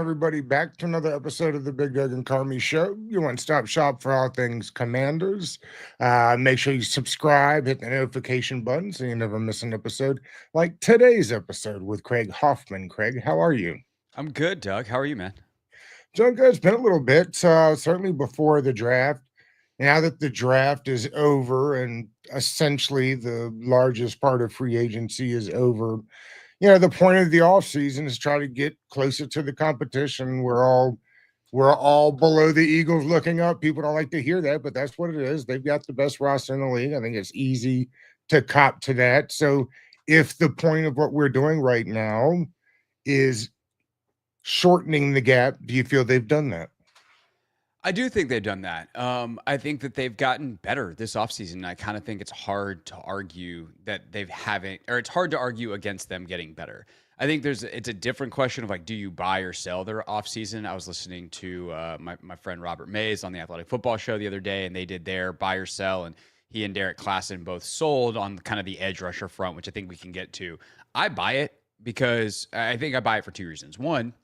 everybody, back to another episode of the Big Doug and Carmi Show, your one-stop shop for all things Commanders. Make sure you subscribe, hit the notification button so you never miss an episode like today's episode with Craig Hoffman. Craig, how are you? I'm good, Doug. How are you, man? Doing good. It's been a little bit, certainly before the draft. Now that the draft is over and essentially the largest part of free agency is over, the point of the off season is try to get closer to the competition. We're all below the Eagles looking up. People don't like to hear that, but that's what it is. They've got the best roster in the league. I think it's easy to cop to that. So if the point of what we're doing right now is shortening the gap, do you feel they've done that? I do think they've done that. I think that they've gotten better this offseason. I kind of think it's hard to argue that they've haven't, or it's hard to argue against them getting better. I think it's a different question of like, do you buy or sell their offseason? I was listening to my friend Robert Mays on the Athletic Football Show the other day, and they did their buy or sell, and he and Derek Klassen both sold on kind of the edge rusher front, which I think we can get to. I buy it because I think I buy it for two reasons. One,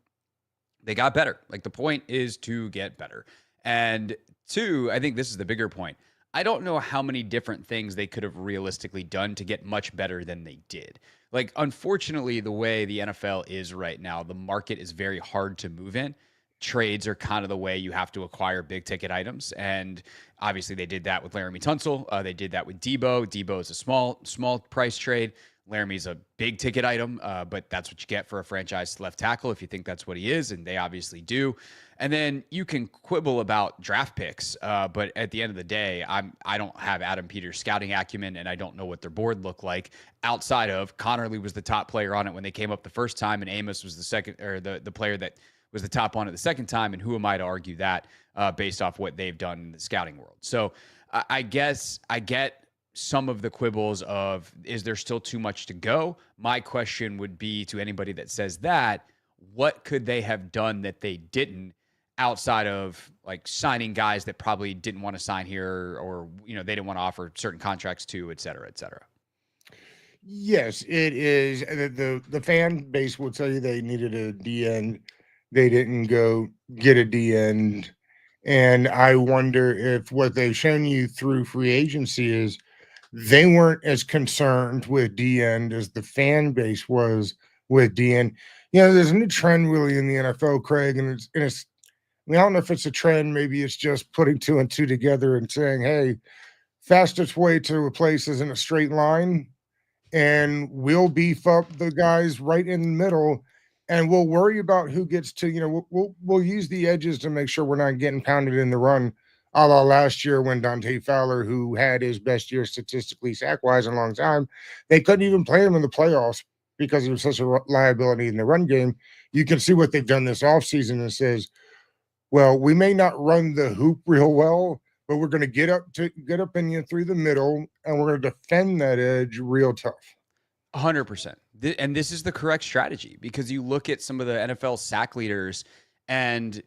they got better. Like the point is to get better. And two, I think this is the bigger point. I don't know how many different things they could have realistically done to get much better than they did. Like, unfortunately, the way the NFL is right now, the market is very hard to move in. Trades are kind of the way you have to acquire big ticket items. And obviously, they did that with Laramie Tunsil. They did that with Debo. Debo is a small price trade. Laramie's a big ticket item, but that's what you get for a franchise left tackle if you think that's what he is, and they obviously do. And then you can quibble about draft picks, but at the end of the day, I don't have Adam Peters' scouting acumen, and I don't know what their board looked like outside of Connerly was the top player on it when they came up the first time, and Amos was the second, or the player that was the top on it the second time. And who am I to argue that based off what they've done in the scouting world? So I guess I get some of the quibbles of, is there still too much to go? My question would be to anybody that says that, what could they have done that they didn't, outside of like signing guys that probably didn't want to sign here, or they didn't want to offer certain contracts to, et cetera, et cetera? Yes, it is. The fan base will tell you they needed a D end. They didn't go get a D end. And I wonder if what they've shown you through free agency is they weren't as concerned with D end as the fan base was with D end. There's a new trend really in the NFL, Craig, and it's I don't know if it's a trend. Maybe it's just putting two and two together and saying, hey, fastest way to a place isn't a straight line, and we'll beef up the guys right in the middle, and we'll worry about who gets to, we'll use the edges to make sure we're not getting pounded in the run, a la last year when Dante Fowler, who had his best year statistically sack-wise in a long time, they couldn't even play him in the playoffs because he was such a liability in the run game. You can see what they've done this offseason and says, well, we may not run the hoop real well, but we're going to get up in you through the middle, and we're going to defend that edge real tough. 100%. And this is the correct strategy, because you look at some of the NFL sack leaders, and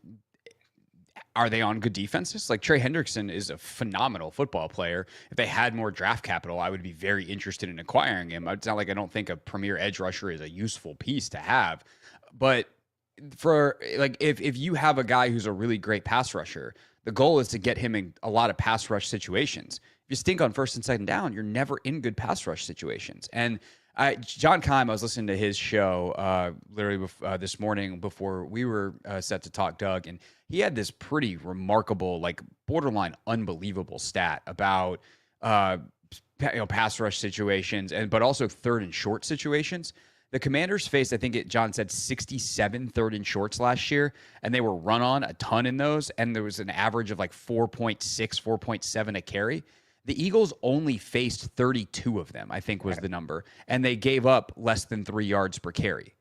are they on good defenses? Like Trey Hendrickson is a phenomenal football player. If they had more draft capital, I would be very interested in acquiring him. It's not like I don't think a premier edge rusher is a useful piece to have, but for like if you have a guy who's a really great pass rusher, the goal is to get him in a lot of pass rush situations. If you stink on first and second down, you're never in good pass rush situations. And John Keim, I was listening to his show literally this morning before we were set to talk, Doug, and he had this pretty remarkable, like borderline unbelievable stat about pass rush situations, but also third and short situations. The Commanders faced, I think John said 67 third and shorts last year, and they were run on a ton in those, and there was an average of like 4.6, 4.7 a carry. The Eagles only faced 32 of them, I think was the number, and they gave up less than 3 yards per carry.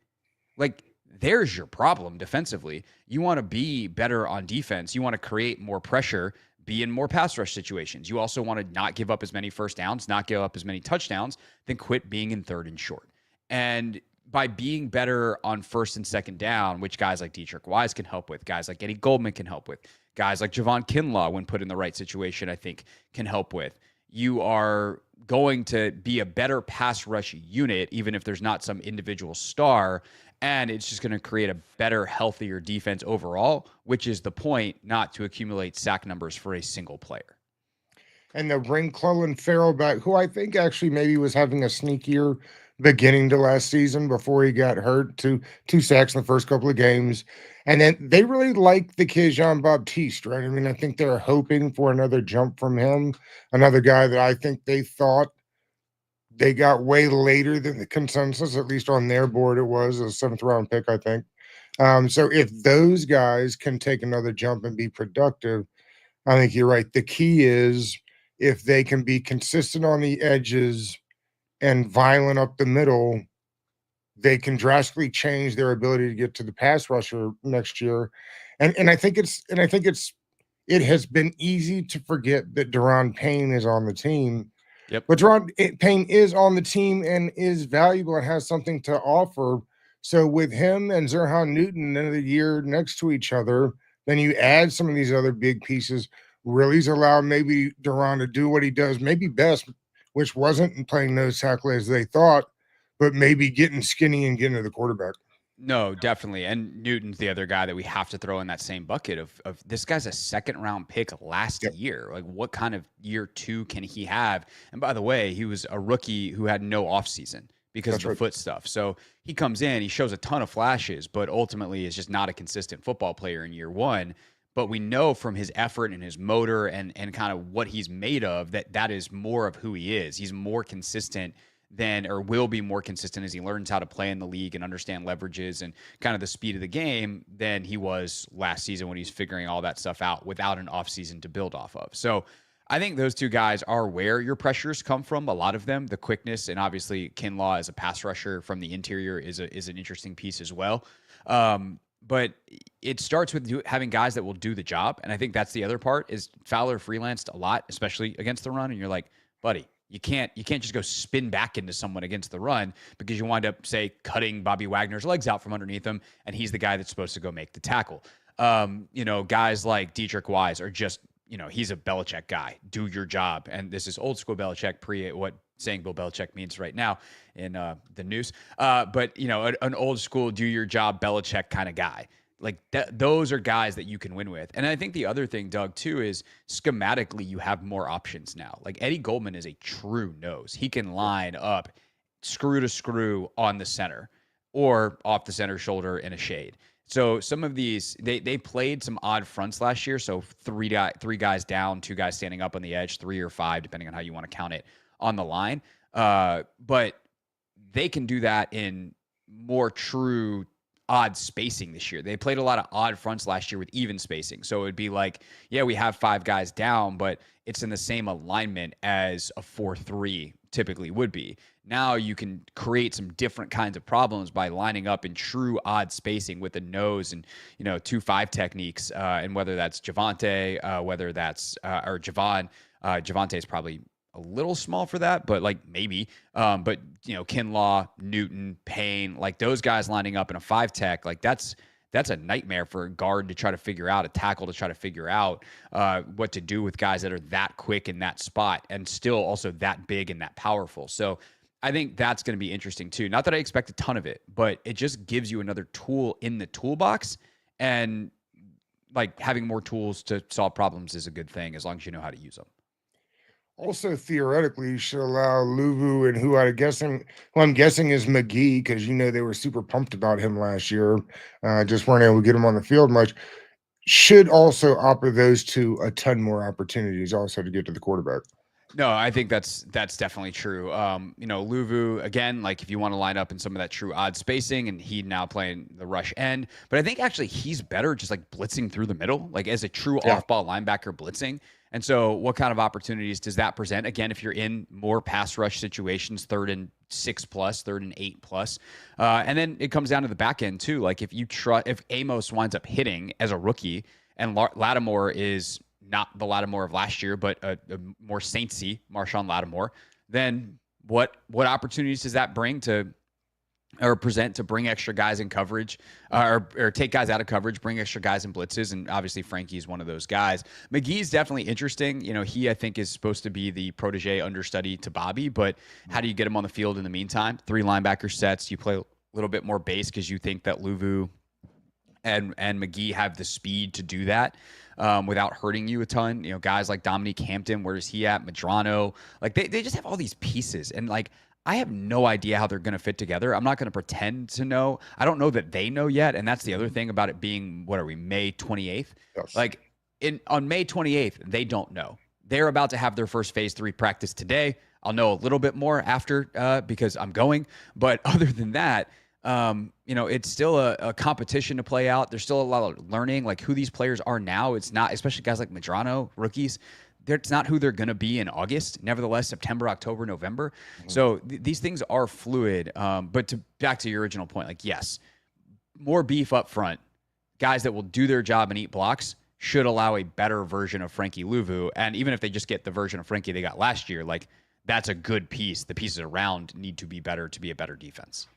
Like, there's your problem defensively. You want to be better on defense. You want to create more pressure, be in more pass rush situations. You also want to not give up as many first downs, not give up as many touchdowns, then quit being in third and short. And by being better on first and second down, which guys like Dietrich Wise can help with, guys like Eddie Goldman can help with, guys like Javon Kinlaw, when put in the right situation, I think can help with, you are going to be a better pass rush unit, even if there's not some individual star. And it's just going to create a better, healthier defense overall, which is the point, not to accumulate sack numbers for a single player. And the bring Clellan Farrell back, who I think actually maybe was having a sneakier beginning to last season before he got hurt. Two sacks in the first couple of games. And then they really like the kid Jean Baptiste, right? I mean, I think they're hoping for another jump from him, another guy that I think they thought they got way later than the consensus, at least on their board. It was a seventh round pick, I think. So if those guys can take another jump and be productive, I think you're right. The key is if they can be consistent on the edges and violent up the middle, they can drastically change their ability to get to the pass rusher next year. And I think it has been easy to forget that Deron Payne is on the team. Yep. But Payne is on the team and is valuable and has something to offer. So with him and Zerhan Newton another year next to each other, then you add some of these other big pieces. Really's allowed maybe Duran to do what he does maybe best, which wasn't playing nose tackle as they thought, but maybe getting skinny and getting to the quarterback. No, definitely. And Newton's the other guy that we have to throw in that same bucket of this guy's a second round pick last Yep. year. Like, what kind of year two can he have? And by the way, he was a rookie who had no offseason because That's of the right. foot stuff. So he comes in, he shows a ton of flashes, but ultimately is just not a consistent football player in year one. But we know from his effort and his motor and kind of what he's made of that is more of who he is. He's more consistent than, or will be more consistent as he learns how to play in the league and understand leverages and kind of the speed of the game than he was last season when he's figuring all that stuff out without an offseason to build off of. So I think those two guys are where your pressures come from. A lot of them, the quickness, and obviously Kinlaw as a pass rusher from the interior is an interesting piece as well. But it starts with having guys that will do the job, and I think that's the other part. Is Fowler freelanced a lot, especially against the run, and you're like, buddy, you can't just go spin back into someone against the run because you wind up, say, cutting Bobby Wagner's legs out from underneath him, and he's the guy that's supposed to go make the tackle. Guys like Dietrich Wise are just, he's a Belichick guy. Do your job. And this is old school Belichick, pre what saying Bill Belichick means right now in the news. But an old school, do your job Belichick kind of guy. Like those are guys that you can win with. And I think the other thing, Doug, too, is schematically you have more options now. Like Eddie Goldman is a true nose. He can line up screw to screw on the center or off the center shoulder in a shade. So some of these, they played some odd fronts last year. So three guys down, two guys standing up on the edge, 3 or 5, depending on how you want to count it, on the line. But they can do that in more true odd spacing this year. They played a lot of odd fronts last year with even spacing. So it would be like, yeah, we have 5 guys down, but it's in the same alignment as a 4-3 typically would be. Now you can create some different kinds of problems by lining up in true odd spacing with the nose and 2-5 techniques, and whether that's Javonte, whether that's or Javon. Javonte is probably a little small for that, but like maybe. But Kinlaw, Newton, Payne, like those guys lining up in a 5 tech, like that's a nightmare for a guard to try to figure out, a tackle to try to figure out what to do with guys that are that quick in that spot and still also that big and that powerful. So I think that's going to be interesting too. Not that I expect a ton of it, but it just gives you another tool in the toolbox, and like having more tools to solve problems is a good thing as long as you know how to use them. Also, theoretically, you should allow Luvu and who I'm guessing is McGee, because they were super pumped about him last year, just weren't able to get him on the field much. Should also offer those two a ton more opportunities also to get to the quarterback. No, I think that's definitely true. Luvu, again, like if you want to line up in some of that true odd spacing, and he now playing the rush end, but I think actually he's better just like blitzing through the middle, like as a true off-ball linebacker blitzing. And so what kind of opportunities does that present? Again, if you're in more pass rush situations, 3rd and 6 plus, 3rd and 8 plus. And then it comes down to the back end too. Like if Amos winds up hitting as a rookie and Lattimore is not the Lattimore of last year, but a more Saintsy Marshawn Lattimore, then what opportunities does that bring to or present to bring extra guys in coverage, or take guys out of coverage, bring extra guys in blitzes. And obviously, Frankie's one of those guys. McGee's definitely interesting. He, I think, is supposed to be the protege understudy to Bobby, but how do you get him on the field in the meantime? Three linebacker sets. You play a little bit more base because you think that Luvu and McGee have the speed to do that without hurting you a ton. Guys like Dominique Hampton, where is he at? Madrano, like they just have all these pieces, and like I have no idea how they're going to fit together. I'm not going to pretend to know. I don't know that they know yet, and that's the other thing about it being, what are we, May 28th? Yes. Like on May 28th, they don't know. They're about to have their first phase 3 practice today. I'll know a little bit more after because I'm going, but other than that, it's still a competition to play out. There's still a lot of learning, like who these players are now. It's not, especially guys like Madrano, rookies. It's not who they're going to be in August. Nevertheless, September, October, November. Mm-hmm. So these things are fluid. But back to your original point, like, yes, more beef up front, guys that will do their job and eat blocks should allow a better version of Frankie Luvu. And even if they just get the version of Frankie they got last year, like that's a good piece. The pieces around need to be better to be a better defense.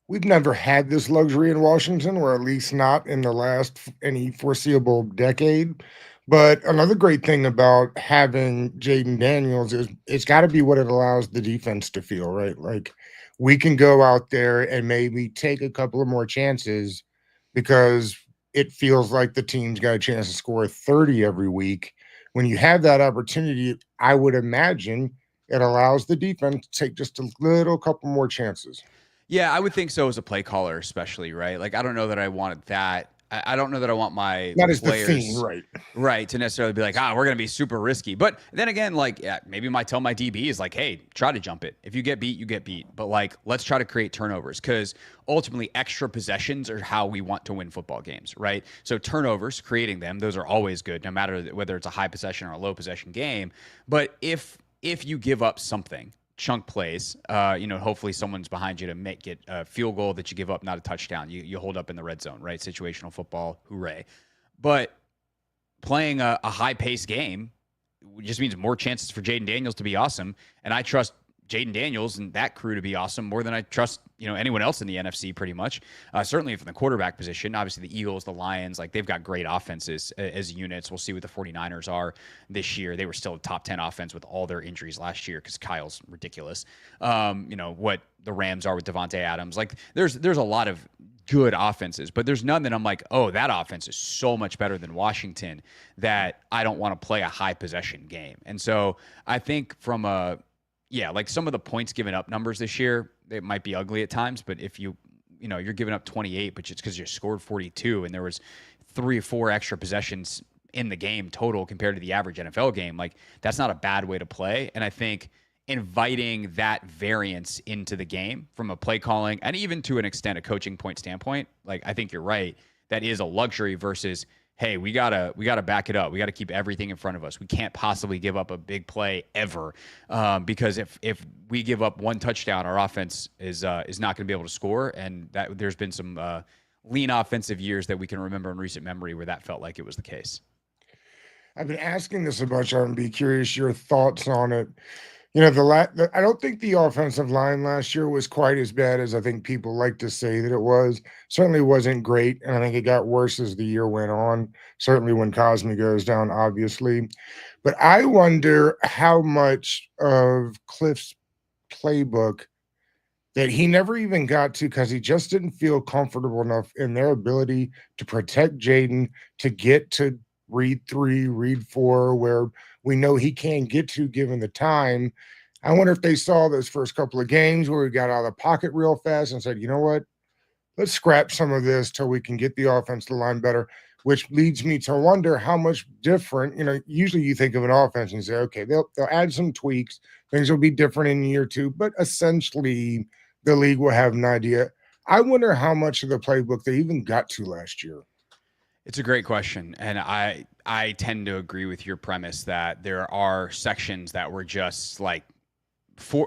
We've never had this luxury in Washington, or at least not in the last any foreseeable decade. But another great thing about having Jaden Daniels is it's got to be what it allows the defense to feel, right? Like we can go out there and maybe take a couple of more chances because it feels like the team's got a chance to score 30 every week. When you have that opportunity, I would imagine it allows the defense to take just a little couple more chances. Yeah, I would think so as a play caller, especially, right? Like, I don't know that I wanted that. I don't know that I want my That is players, the theme, right, to necessarily be like, we're going to be super risky. But then again, like, maybe tell my DB is like, hey, try to jump it. If you get beat, you get beat. But like, let's try to create turnovers because ultimately extra possessions are how we want to win football games, right? So turnovers, creating them, those are always good, no matter whether it's a high possession or a low possession game. But if you give up something, chunk plays, hopefully someone's behind you to get a field goal that you give up, not a touchdown. You hold up in the red zone, right? Situational football, hooray. But playing a high-paced game just means more chances for Jaden Daniels to be awesome. And I trust Jaden Daniels and that crew to be awesome more than I trust anyone else in the NFC pretty much. Certainly from the quarterback position. Obviously the Eagles, the Lions, like they've got great offenses as units. We'll see what the 49ers are this year. They were still a top 10 offense with all their injuries last year because Kyle's ridiculous. What the Rams are with Devontae Adams. Like there's a lot of good offenses, but there's none that I'm like, oh, that offense is so much better than Washington that I don't want to play a high possession game. And so I think from like some of the points given up numbers this year, it might be ugly at times, but if you're giving up 28, but it's because you scored 42 and there was 3 or 4 extra possessions in the game total compared to the average NFL game, like that's not a bad way to play. And I think inviting that variance into the game from a play calling and even to an extent a coaching point standpoint, like I think you're right, that is a luxury versus, hey, we gotta back it up. We gotta keep everything in front of us. We can't possibly give up a big play ever, because if we give up one touchdown, our offense is not going to be able to score. And that there's been some lean offensive years that we can remember in recent memory where that felt like it was the case. I've been asking this a bunch. I'm be curious your thoughts on it. I don't think the offensive line last year was quite as bad as I think people like to say that it was. Certainly wasn't great, and I think it got worse as the year went on. Certainly when Cosme goes down, obviously. But I wonder how much of Cliff's playbook that he never even got to because he just didn't feel comfortable enough in their ability to protect Jaden to get to read 3, read 4, where we know he can get to given the time. I wonder if they saw those first couple of games where we got out of the pocket real fast and said, you know what, let's scrap some of this till we can get the offensive line better, which leads me to wonder how much different, usually you think of an offense and say, okay, they'll add some tweaks, things will be different in year 2, but essentially the league will have an idea. I wonder how much of the playbook they even got to last year. It's a great question, and I tend to agree with your premise that there are sections that were just like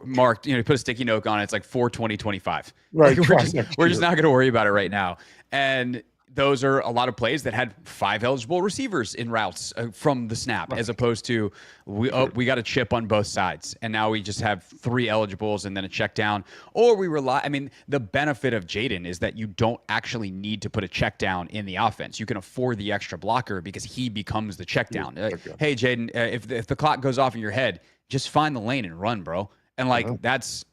marked. Put a sticky note on it. It's like for 2025. Right, like we're just not going to worry about it right now. And those are a lot of plays that had 5 eligible receivers in routes from the snap, as opposed to we got a chip on both sides, and now we just have 3 eligibles and then a check down. Or we rely. I mean, the benefit of Jaden is that you don't actually need to put a check down in the offense. You can afford the extra blocker because he becomes the check down. Hey, Jaden, if the clock goes off in your head, just find the lane and run, bro. And like that's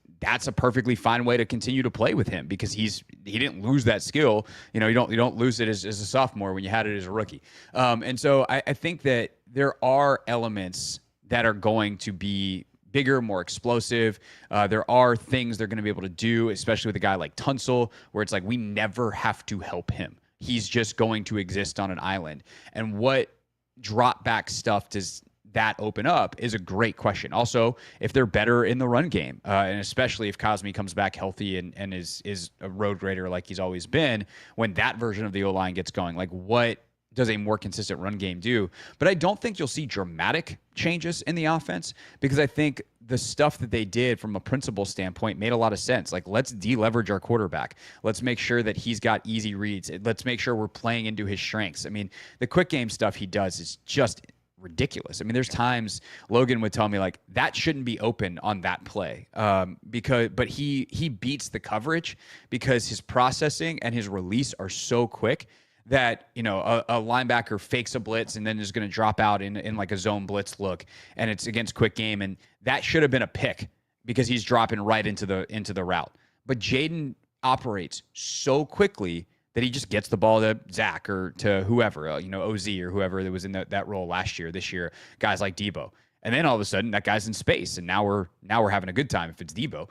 a perfectly fine way to continue to play with him because he didn't lose that skill. You don't lose it as a sophomore when you had it as a rookie. And so I think that there are elements that are going to be bigger, more explosive. There are things they're going to be able to do, especially with a guy like Tunsil, where it's like we never have to help him. He's just going to exist on an island. And what drop back stuff does that open up is a great question. Also, if they're better in the run game, and especially if Cosme comes back healthy and is a road grader like he's always been, when that version of the O-line gets going, like what does a more consistent run game do? But I don't think you'll see dramatic changes in the offense because I think the stuff that they did from a principle standpoint made a lot of sense. Like, let's deleverage our quarterback. Let's make sure that he's got easy reads. Let's make sure we're playing into his strengths. I mean, the quick game stuff he does is just ridiculous. I mean, there's times Logan would tell me like that shouldn't be open on that play, but he beats the coverage because his processing and his release are so quick that a linebacker fakes a blitz and then is going to drop out in like a zone blitz look, and it's against quick game, and that should have been a pick because he's dropping right into the route. But Jaden operates so quickly that he just gets the ball to Zach or to whoever, OZ or whoever that was in that role last year, this year, guys like Debo. And then all of a sudden that guy's in space and now we're having a good time if it's Debo.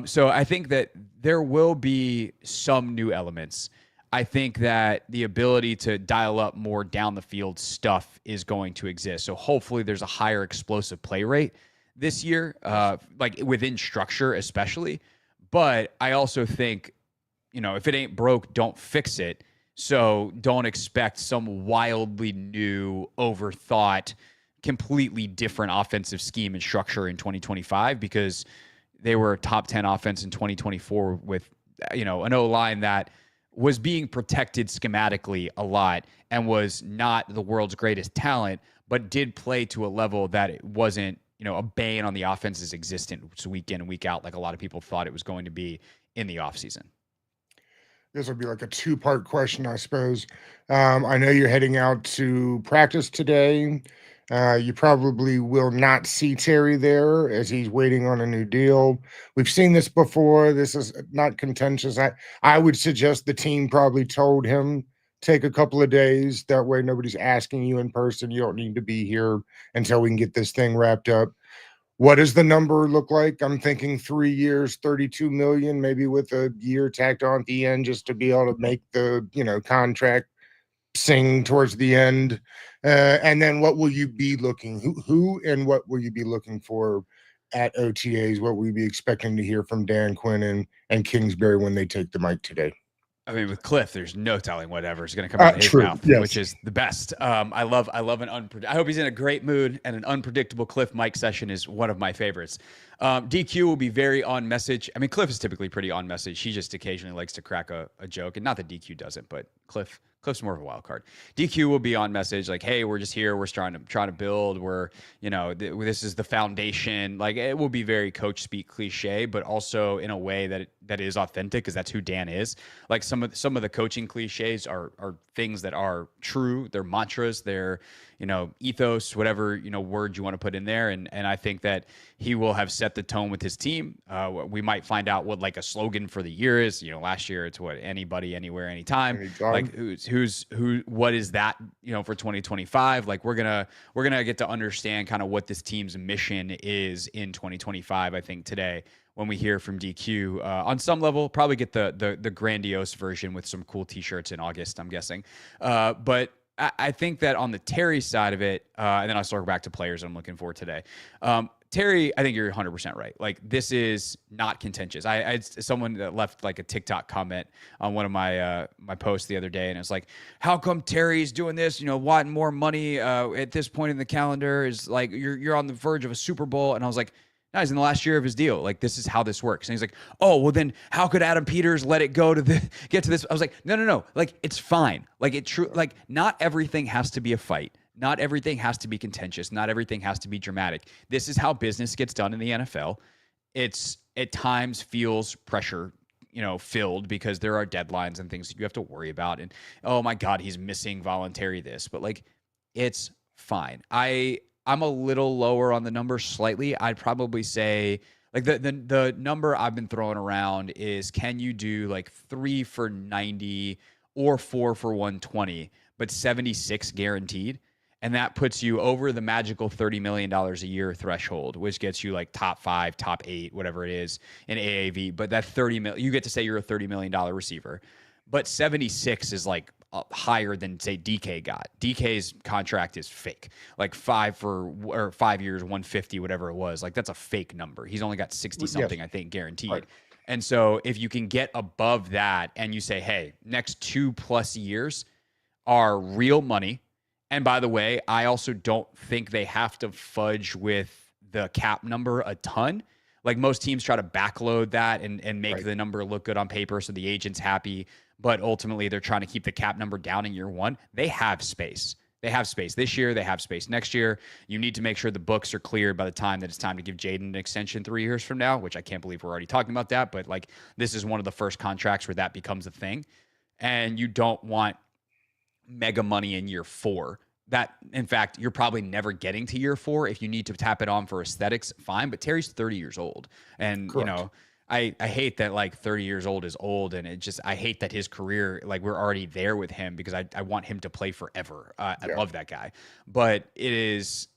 So I think that there will be some new elements. I think that the ability to dial up more down the field stuff is going to exist. So hopefully there's a higher explosive play rate this year, like within structure especially. But I also think, if it ain't broke, don't fix it. So don't expect some wildly new, overthought, completely different offensive scheme and structure in 2025 because they were a top 10 offense in 2024 with, an O-line that was being protected schematically a lot and was not the world's greatest talent, but did play to a level that it wasn't, a bane on the offense's existence week in and week out like a lot of people thought it was going to be in the offseason. This will be like a 2-part question, I suppose. I know you're heading out to practice today. You probably will not see Terry there as he's waiting on a new deal. We've seen this before. This is not contentious. I would suggest the team probably told him take a couple of days. That way nobody's asking you in person. You don't need to be here until we can get this thing wrapped up. What does the number look like? I'm thinking 3 years, 32 million, maybe with a year tacked on at the end just to be able to make the, contract sing towards the end. And then what will you be looking, who and what will you be looking for at OTAs? What will you be expecting to hear from Dan Quinn and Kingsbury when they take the mic today? I mean, with Cliff, there's no telling whatever is going to come out of his mouth, yes. Which is the best. I love an I hope he's in a great mood, and an unpredictable Cliff mic session is one of my favorites. DQ will be very on message. I mean, Cliff is typically pretty on message. He just occasionally likes to crack a joke, and not that DQ doesn't, but Cliff's more of a wild card. DQ will be on message like, "Hey, we're just here. We're trying to build. We're this is the foundation." Like it will be very coach speak cliche, but also in a way that is authentic because that's who Dan is. Like some of the coaching cliches are things that are true. They're mantras. They're ethos, whatever word you want to put in there. And I think that he will have set the tone with his team. We might find out what like a slogan for the year is. Last year it's what anybody, anywhere, anytime. Like what is that? For 2025. Like we're gonna get to understand kind of what this team's mission is in 2025. I think today when we hear from DQ on some level, probably get the grandiose version with some cool T-shirts in August. I'm guessing, but. I think that on the Terry side of it, and then I'll circle back to players I'm looking for today. Terry, I think you're 100% right. Like this is not contentious. I had someone that left like a TikTok comment on one of my my posts the other day, and it's like, how come Terry's doing this? Wanting more money at this point in the calendar is like you're on the verge of a Super Bowl, and I was like, No, he's in the last year of his deal. Like, this is how this works. And he's like, oh, well, then how could Adam Peters let it go to get to this? I was like, no, no, no. Like, it's fine. Like, like, not everything has to be a fight. Not everything has to be contentious. Not everything has to be dramatic. This is how business gets done in the NFL. It's at times feels pressure, filled because there are deadlines and things that you have to worry about. And oh my God, he's missing voluntary this, but like, it's fine. I'm a little lower on the number slightly. I'd probably say like the number I've been throwing around is, can you do like 3 for 90 or 4 for 120, but 76 guaranteed? And that puts you over the magical $30 million a year threshold, which gets you like top 5, top 8, whatever it is in AAV. But that 30 million, you get to say you're a $30 million receiver. But 76 is like higher than say DK got. DK's contract is fake, like 5 years, 150, whatever it was. Like, that's a fake number. He's only got 60 something, yes, I think, guaranteed. Right. And so if you can get above that and you say, hey, next 2+ years are real money. And by the way, I also don't think they have to fudge with the cap number a ton. Like, most teams try to backload that and make the number look good on paper so the agent's happy. But ultimately, they're trying to keep the cap number down in year one. They have space. They have space this year. They have space next year. You need to make sure the books are cleared by the time that it's time to give Jaden an extension 3 years from now, which I can't believe we're already talking about that. But like, this is one of the first contracts where that becomes a thing. And you don't want mega money in year 4. That, in fact, you're probably never getting to year 4. If you need to tap it on for aesthetics, fine. But Terry's 30 years old. And, correct, I hate that like 30 years old is old. And I hate that his career, like, we're already there with him because I want him to play forever. I love that guy. But it is,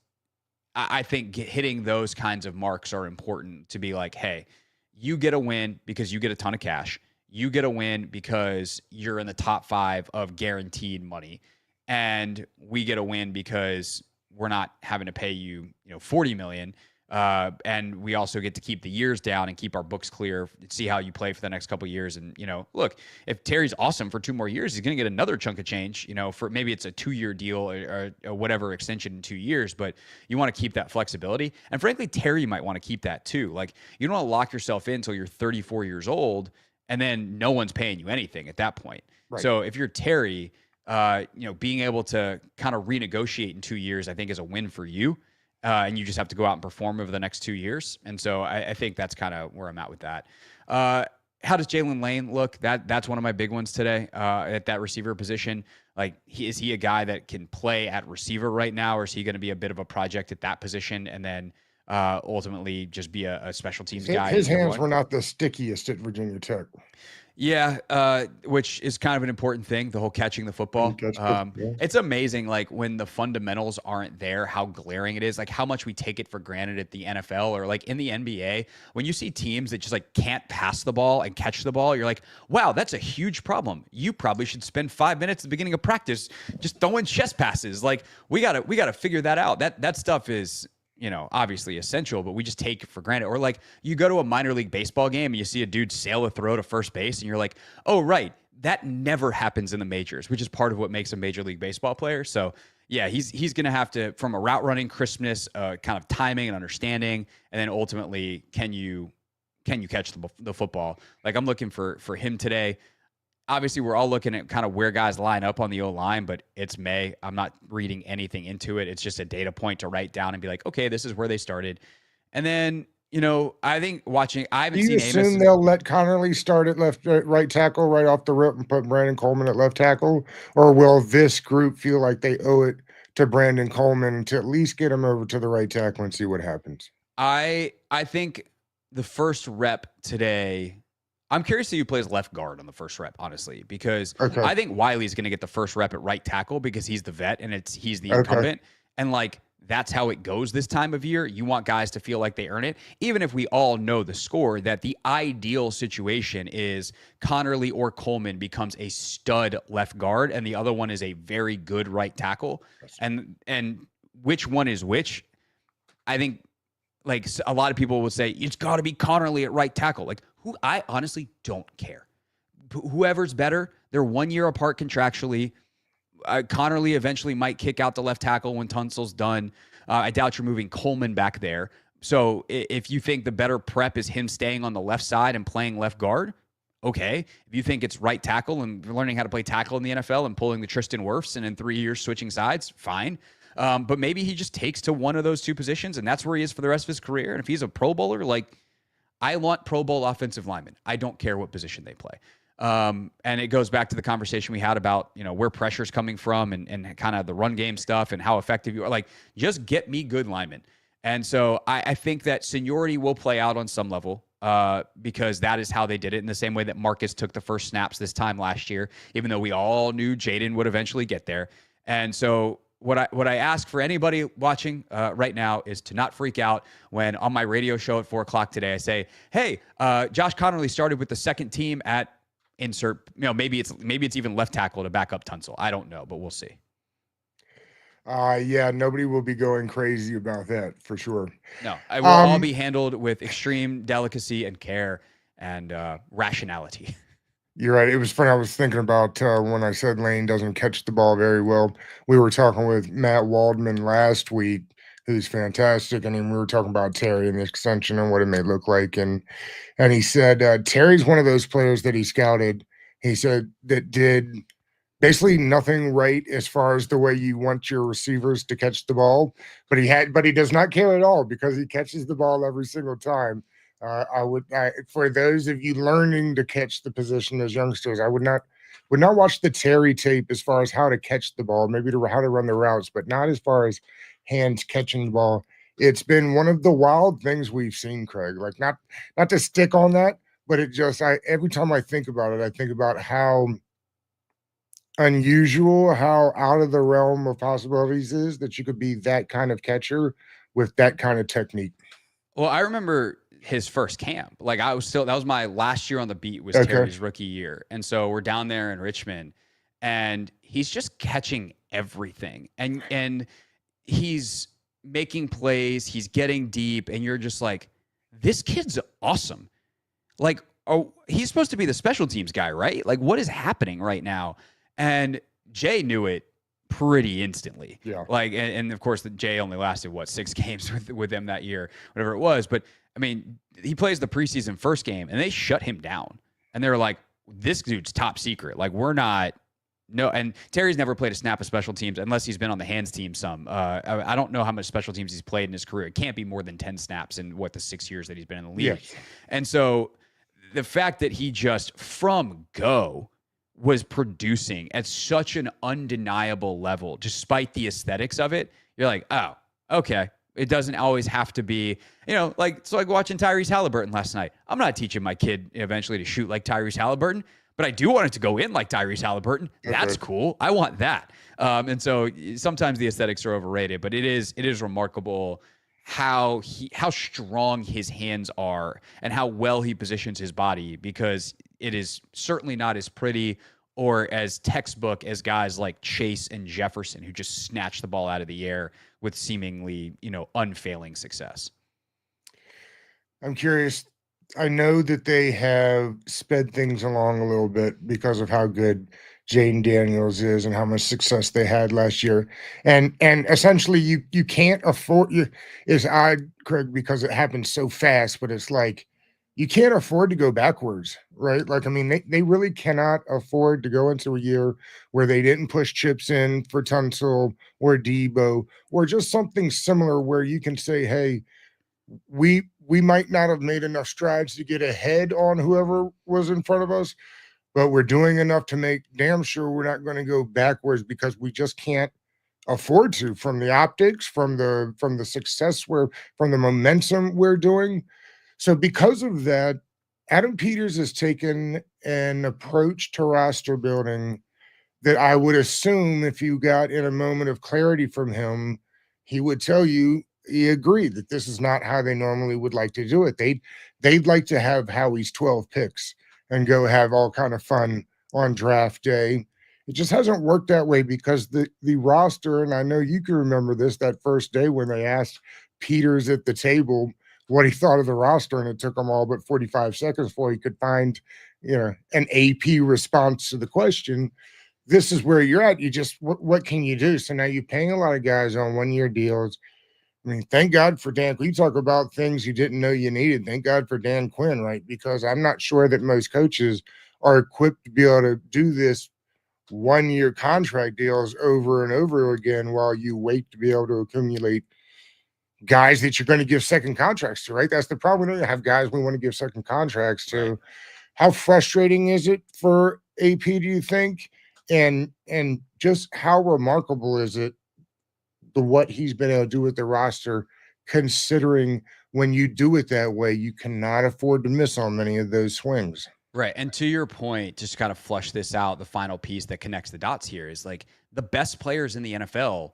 I think hitting those kinds of marks are important to be like, hey, you get a win because you get a ton of cash. You get a win because you're in the top 5 of guaranteed money. And we get a win because we're not having to pay you, $40 million. And we also get to keep the years down and keep our books clear, see how you play for the next couple of years. And, look, if Terry's awesome for 2 more years, he's going to get another chunk of change, for maybe it's a 2-year deal or whatever extension in 2 years, but you want to keep that flexibility. And frankly, Terry might want to keep that too. Like, you don't want to lock yourself in until you're 34 years old and then no one's paying you anything at that point. Right. So if you're Terry, being able to kind of renegotiate in 2 years, I think is a win for you. And you just have to go out and perform over the next 2 years. And so I think that's kind of where I'm at with that. How does Jalen Lane look? That's one of my big ones today at that receiver position. Like, is he a guy that can play at receiver right now, or is he going to be a bit of a project at that position and then ultimately just be a special teams guy? His hands were not the stickiest at Virginia Tech. Yeah, which is kind of an important thing, the whole catching the football. It's amazing, like, when the fundamentals aren't there, how glaring it is, like how much we take it for granted at the NFL or like in the NBA. When you see teams that just like can't pass the ball and catch the ball, you're like, wow, that's a huge problem. You probably should spend 5 minutes at the beginning of practice just throwing chest passes. Like, we gotta figure that out. That stuff is, obviously essential, but we just take it for granted. Or like, you go to a minor league baseball game and you see a dude sail a throw to first base and you're like, oh, right, that never happens in the majors, which is part of what makes a major league baseball player. So yeah, he's going to have to, from a route running crispness, kind of timing and understanding, and then ultimately, can you catch the football? Like, I'm looking for him today. Obviously, we're all looking at kind of where guys line up on the O-line, but it's May. I'm not reading anything into it. It's just a data point to write down and be like, okay, this is where they started. And then, I think I haven't seen Amos. Do you assume they'll let Connerly start at right tackle right off the rip and put Brandon Coleman at left tackle? Or will this group feel like they owe it to Brandon Coleman to at least get him over to the right tackle and see what happens? I think the first rep today, I'm curious to see who plays left guard on the first rep, honestly, because I think Wiley's going to get the first rep at right tackle because he's the vet and he's the incumbent. And like, that's how it goes this time of year. You want guys to feel like they earn it, even if we all know the score, that the ideal situation is Connerly or Coleman becomes a stud left guard and the other one is a very good right tackle. And which one is which? I think, like, a lot of people will say it's got to be Connerly at right tackle. Like, I honestly don't care. Whoever's better, they're 1 year apart contractually. Connerly eventually might kick out the left tackle when Tunsil's done. I doubt you're moving Coleman back there. So if you think the better prep is him staying on the left side and playing left guard, okay. If you think it's right tackle and learning how to play tackle in the NFL and pulling the Tristan Wirfs and in 3 years switching sides, fine. But maybe he just takes to one of those two positions and that's where he is for the rest of his career. And if he's a Pro Bowler, like I want Pro Bowl offensive linemen. I don't care what position they play. And it goes back to the conversation we had about, where pressure's coming from and kind of the run game stuff and how effective you are. Like, just get me good linemen. And so I think that seniority will play out on some level because that is how they did it in the same way that Marcus took the first snaps this time last year, even though we all knew Jaden would eventually get there. And so what I ask for anybody watching right now is to not freak out when on my radio show at 4:00 today I say, "Hey, Josh Connerly started with the second team at insert. Maybe it's even left tackle to back up Tunsil. I don't know, but we'll see." Yeah, nobody will be going crazy about that for sure. No, I will all be handled with extreme delicacy and care and rationality. You're right. It was funny. I was thinking about when I said Lane doesn't catch the ball very well. We were talking with Matt Waldman last week, who's fantastic, and we were talking about Terry and the extension and what it may look like. And he said Terry's one of those players that he scouted. He said that did basically nothing right as far as the way you want your receivers to catch the ball, but he does not care at all because he catches the ball every single time. For those of you learning to catch the position as youngsters, I would not watch the Terry tape as far as how to catch the ball, maybe to how to run the routes, but not as far as hands catching the ball. It's been one of the wild things we've seen, Craig. Like not to stick on that, but every time I think about it, I think about how unusual, how out of the realm of possibilities is that you could be that kind of catcher with that kind of technique. Well, I remember his first camp. Like that was my last year on the beat was Okay. Terry's rookie year. And so we're down there in Richmond and he's just catching everything. And he's making plays, he's getting deep, and you're just like, this kid's awesome. Like, oh, he's supposed to be the special teams guy, right? Like, what is happening right now? And Jay knew it pretty instantly. Yeah. Like, and of course, the Jay only lasted 6 games with them that year, whatever it was. But I mean, he plays the preseason first game, and they shut him down. And they were like, "This dude's top secret. Like, we're not." No, and Terry's never played a snap of special teams unless he's been on the hands team some. I don't know how much special teams he's played in his career. It can't be more than 10 snaps in the 6 years that he's been in the league. Yes. And so the fact that he just from go was producing at such an undeniable level, despite the aesthetics of it, you're like, oh, okay. It doesn't always have to be, like watching Tyrese Halliburton last night. I'm not teaching my kid eventually to shoot like Tyrese Halliburton, but I do want it to go in like Tyrese Halliburton. That's cool. I want that. And so sometimes the aesthetics are overrated, but it is remarkable how strong his hands are and how well he positions his body, because it is certainly not as pretty or as textbook as guys like Chase and Jefferson, who just snatch the ball out of the air with seemingly, unfailing success. I'm curious. I know that they have sped things along a little bit because of how good Jaden Daniels is and how much success they had last year. And essentially you can't afford it's odd, Craig, because it happens so fast, but it's like you can't afford to go backwards, right? Like, I mean, they really cannot afford to go into a year where they didn't push chips in for Tunsil or Debo or just something similar where you can say, hey, we might not have made enough strides to get ahead on whoever was in front of us, but we're doing enough to make damn sure we're not going to go backwards because we just can't afford to, from the optics, from the success from the momentum we're doing. So because of that, Adam Peters has taken an approach to roster building that I would assume if you got in a moment of clarity from him, he would tell you he agreed that this is not how they normally would like to do it. They'd like to have Howie's 12 picks and go have all kind of fun on draft day. It just hasn't worked that way because the roster, and I know you can remember this, that first day when they asked Peters at the table what he thought of the roster, and it took him all but 45 seconds before he could find, an AP response to the question. This is where you're at. You just, what can you do? So now you're paying a lot of guys on 1-year deals. I mean, thank God for Dan. We talk about things you didn't know you needed. Thank God for Dan Quinn, right? Because I'm not sure that most coaches are equipped to be able to do this 1 year contract deals over and over again while you wait to be able to accumulate guys that you're going to give second contracts to, right? That's the problem. We don't have guys we want to give second contracts Right. to. How frustrating is it for AP, do you think? And just how remarkable is it the what he's been able to do with the roster, considering when you do it that way, you cannot afford to miss on many of those swings. Right. And to your point, just to kind of flush this out, the final piece that connects the dots here is like the best players in the NFL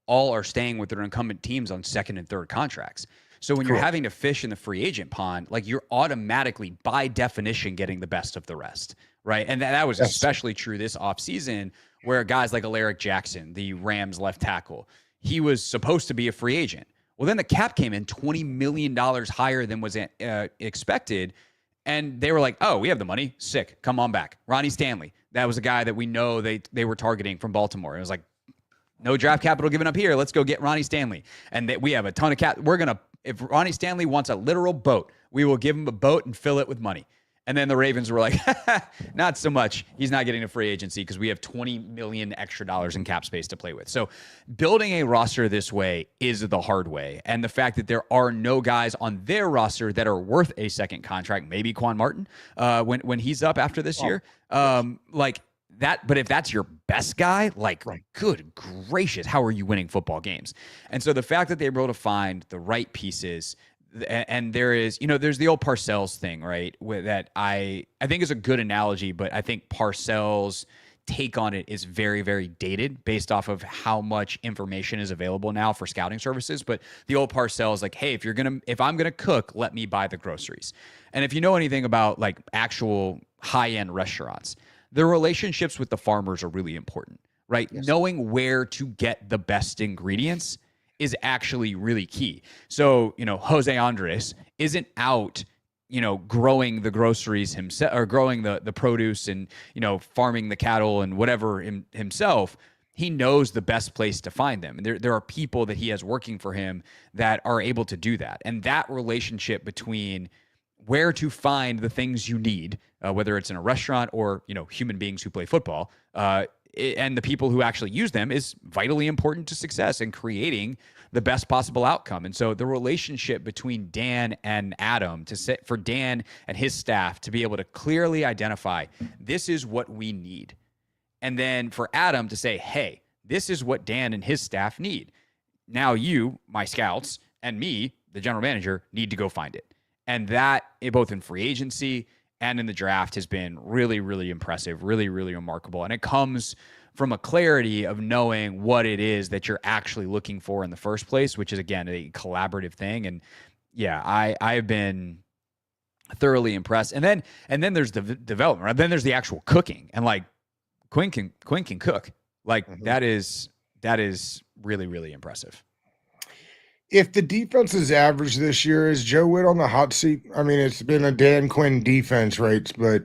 all are staying with their incumbent teams on second and third contracts. So when you're Correct. having to fish in the free agent pond, like you're automatically by definition getting the best of the rest. Right. And that was Yes. especially true this offseason where guys like Alaric Jackson, the Rams left tackle, he was supposed to be a free agent. Well, then the cap came in $20 million higher than was expected. And they were like, oh, we have the money. Sick. Come on back. Ronnie Stanley. That was a guy that we know they were targeting from Baltimore. It was like, no draft capital given up here. Let's go get Ronnie Stanley. And we have a ton of cap. We're going to, if Ronnie Stanley wants a literal boat, we will give him a boat and fill it with money. And then the Ravens were like, not so much. He's not getting a free agency because we have $20 million extra dollars in cap space to play with. So building a roster this way is the hard way. And the fact that there are no guys on their roster that are worth a second contract, maybe Quan Martin, when he's up after this year, like that. But if that's your best guy, like, good gracious, how are you winning football games? And so the fact that they were able to find the right pieces, and there is, there's the old Parcells thing, right? That I think is a good analogy, but I think Parcells' take on it is very, very dated based off of how much information is available now for scouting services. But the old Parcells, like, hey, if I'm gonna cook, let me buy the groceries. And if you know anything about like actual high-end restaurants, the relationships with the farmers are really important, right? Yes. Knowing where to get the best ingredients is actually really key. So, Jose Andres isn't out, growing the groceries himself or growing the produce and, farming the cattle and whatever himself. He knows the best place to find them. And there are people that he has working for him that are able to do that. And that relationship between where to find the things you need, whether it's in a restaurant or, human beings who play football, and the people who actually use them is vitally important to success and creating the best possible outcome. And so the relationship between Dan and Adam for Dan and his staff to be able to clearly identify, this is what we need. And then for Adam to say, hey, this is what Dan and his staff need. Now you, my scouts, and me, the general manager, need to go find it. And that, both in free agency and in the draft, has been really, really impressive, really, really remarkable. And it comes from a clarity of knowing what it is that you're actually looking for in the first place, which is, again, a collaborative thing. And yeah, I've been thoroughly impressed. And then there's the development, right? Then there's the actual cooking. And like Quinn can cook. Like that is really, really impressive. If the defense is average this year, is Joe Witt on the hot seat? I mean, it's been a Dan Quinn defense, right? But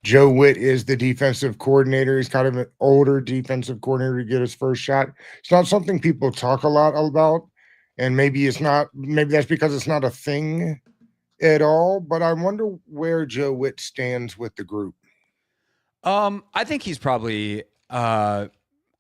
Joe Witt is the defensive coordinator. He's kind of an older defensive coordinator to get his first shot. It's not something people talk a lot about. And maybe that's because it's not a thing at all. But I wonder where Joe Witt stands with the group. I think he's probably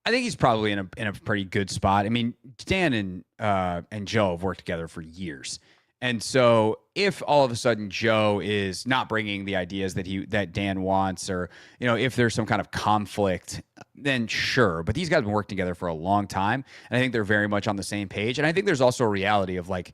in a pretty good spot. I mean, Dan and Joe have worked together for years. And so if all of a sudden Joe is not bringing the ideas that Dan wants, or, if there's some kind of conflict, then sure. But these guys have been working together for a long time. And I think they're very much on the same page. And I think there's also a reality of like,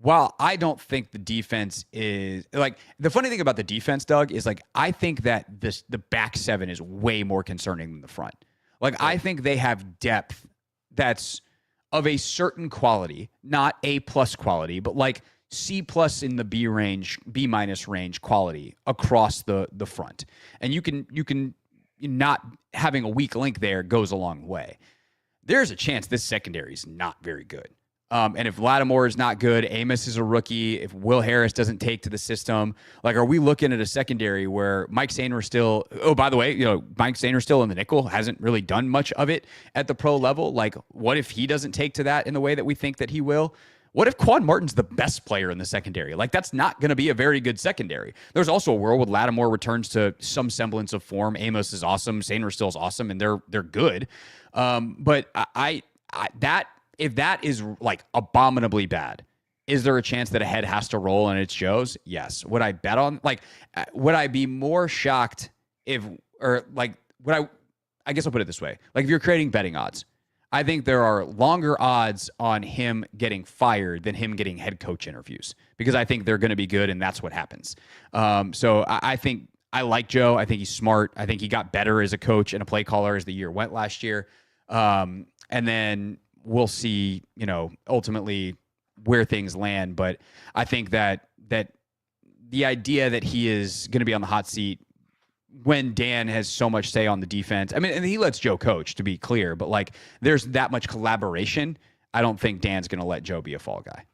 while I don't think the defense is like, the funny thing about the defense, Doug, is like, I think that the back seven is way more concerning than the front. Like, I think they have depth that's of a certain quality, not A+ quality, but like C+ in the B range, B- range quality across the front. And you can not having a weak link there goes a long way. There's a chance this secondary is not very good. And if Lattimore is not good, Amos is a rookie. If Will Harris doesn't take to the system, like, are we looking at a secondary where Mike Sainer still? Oh, by the way, Mike Sainer still in the nickel, hasn't really done much of it at the pro level. Like, what if he doesn't take to that in the way that we think that he will? What if Quan Martin's the best player in the secondary? Like, that's not going to be a very good secondary. There's also a world with Lattimore returns to some semblance of form. Amos is awesome. Sainer Still's awesome, and they're good. But that if that is like abominably bad, is there a chance that a head has to roll and it shows? Yes. Would I bet on would I be more shocked if or like would I guess I'll put it this way. Like if you're creating betting odds, I think there are longer odds on him getting fired than him getting head coach interviews because I think they're going to be good and that's what happens. So I think I like Joe. I think he's smart. I think he got better as a coach and a play caller as the year went last year. And then we'll see, ultimately where things land. But I think that the idea that he is going to be on the hot seat when Dan has so much say on the defense. I mean, and he lets Joe coach, to be clear, but like there's that much collaboration. I don't think Dan's going to let Joe be a fall guy.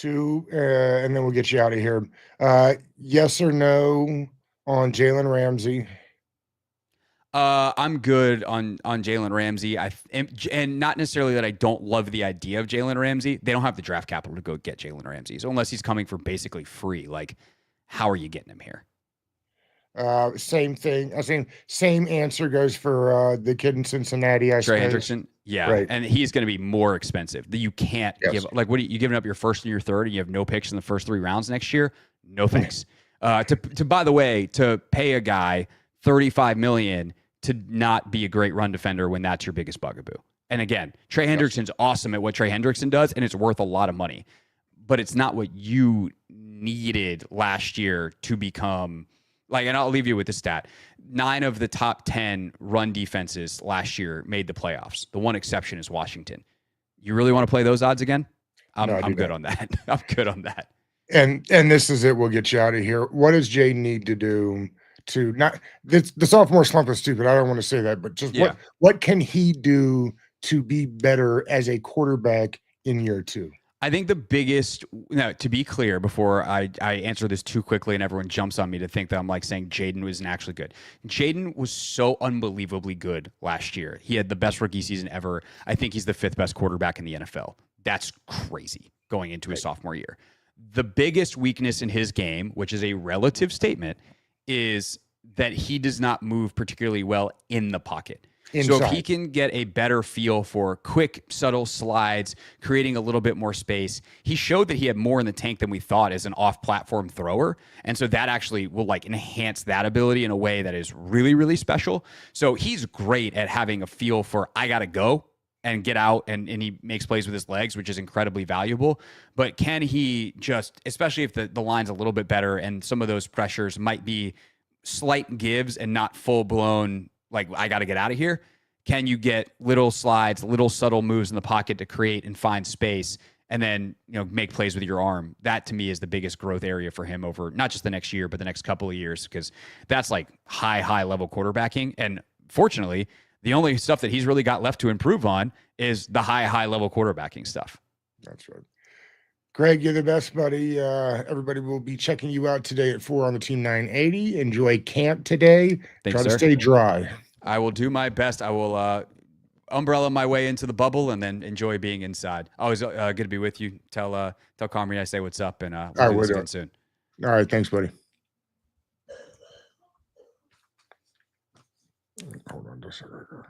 And then we'll get you out of here. Yes or no on Jalen Ramsey? I'm good on Jalen Ramsey. And not necessarily that I don't love the idea of Jalen Ramsey. They don't have the draft capital to go get Jalen Ramsey. So unless he's coming for basically free, like how are you getting him here? Same thing. I think same answer goes for the kid in Cincinnati. Trey Hendrickson. Yeah, right. And he's going to be more expensive. You can't give like what are you giving up your first and your third, and you have no picks in the first 3 rounds next year? No thanks. To by the way, to pay a guy $35 million to not be a great run defender when that's your biggest bugaboo. And again, Trey Hendrickson's awesome at what Trey Hendrickson does, and it's worth a lot of money, but it's not what you needed last year to become. Like, and I'll leave you with the stat. 9 of the top 10 run defenses last year made the playoffs. The one exception is Washington. You really want to play those odds again? I'm good on that. I'm good on that. And this is it. We'll get you out of here. What does Jay need to do to not the sophomore slump is stupid. I don't want to say that, but just what can he do to be better as a quarterback in year 2? I think the biggest, to be clear, before I answer this too quickly and everyone jumps on me to think that I'm like saying Jaden wasn't actually good. Jaden was so unbelievably good last year. He had the best rookie season ever. I think he's the 5th best quarterback in the NFL. That's crazy going into his sophomore year. The biggest weakness in his game, which is a relative statement, is that he does not move particularly well in the pocket. Inside. So if he can get a better feel for quick, subtle slides, creating a little bit more space, he showed that he had more in the tank than we thought as an off-platform thrower. And so that actually will like enhance that ability in a way that is really, really special. So he's great at having a feel for, I got to go and get out, and he makes plays with his legs, which is incredibly valuable. But can he just, especially if the line's a little bit better and some of those pressures might be slight gives and not full-blown, like, I got to get out of here. Can you get little slides, little subtle moves in the pocket to create and find space and then, make plays with your arm? That to me is the biggest growth area for him over not just the next year, but the next couple of years, because that's like high level quarterbacking. And fortunately, the only stuff that he's really got left to improve on is the high level quarterbacking stuff. That's right. Greg, you're the best, buddy. Everybody will be checking you out today at 4 on the Team 980. Enjoy camp today. Thanks, Try to stay dry. I will do my best. I will umbrella my way into the bubble and then enjoy being inside. Always good to be with you. Tell Carmi I say what's up, and we'll do this again soon. All right, thanks, buddy. Hold on just a second.